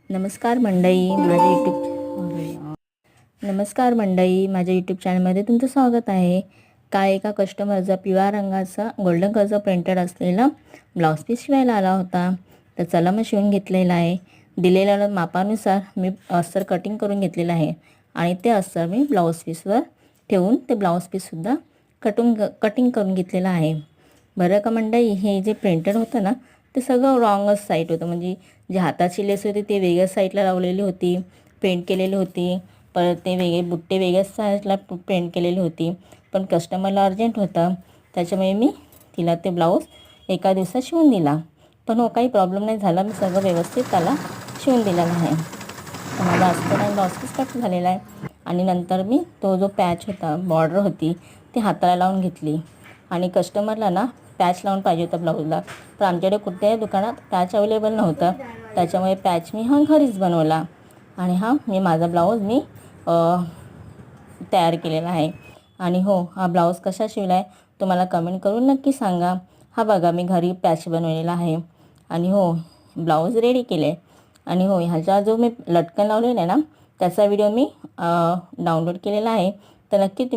नमस्कार मंडळी, माझ्या यूट्यूब चॅनलमध्ये तुमचं स्वागत आहे. काय एका कस्टमरचा पिवळ्या रंगाचा गोल्डन कलरचा प्रिंटेड असलेला ब्लाऊज पीस शिवायला आला होता. तर चला मग शिवून घेतलेला आहे. दिलेल्या मापानुसार मी अस्तर कटिंग करून घेतलेलं आहे आणि ते अस्तर मी ब्लाऊज पीसवर ठेवून ते ब्लाऊज पीससुद्धा कटिंग करून घेतलेलं आहे. बरं का मंडळी, हे जे प्रिंटेड होतं ना ते सगळं रॉंगच साईड होतं. म्हणजे जे हाताची लेस होती ते वेगळ्या साईडला लावलेली होती, पेंट केलेली होती. परत ते वेगळे बुट्टे वेगळ्याच साईडला पेंट केलेली होती. पण कस्टमरला अर्जंट होतं, त्याच्यामुळे मी तिला ते ब्लाऊज एका दिवसात शिवून दिला. पण हो, काही प्रॉब्लेम नाही झाला. मी सगळं व्यवस्थित त्याला शिवून दिलेलं आहे. तर माझा अस्तर आणि ब्लाऊज पीस कट झालेला आहे. आणि नंतर मी तो जो पॅच होता, बॉर्डर होती, ती हाताला लावून घेतली. आणि कस्टमरला ना पॅच लावून पाहिजे होता ब्लाऊजला, पण आमच्याकडे कुठल्याही दुकानात पॅच अवेलेबल नव्हतं. त्याच्यामुळे पॅच मी घरीच बनवला. आणि मी माझा ब्लाऊज तयार केलेला आहे. आणि हो, हा ब्लाऊज कसा शिवला आहे तो मला कमेंट करून नक्की सांगा. हा बघा, मी घरी पॅच बनवलेला आहे. आणि हो, ब्लाऊज रेडी केले. आणि हो, ह्याचा जो मी लटकन लावलेला आहे ना त्याचा व्हिडिओ मी डाउनलोड केलेला आहे. तर नक्की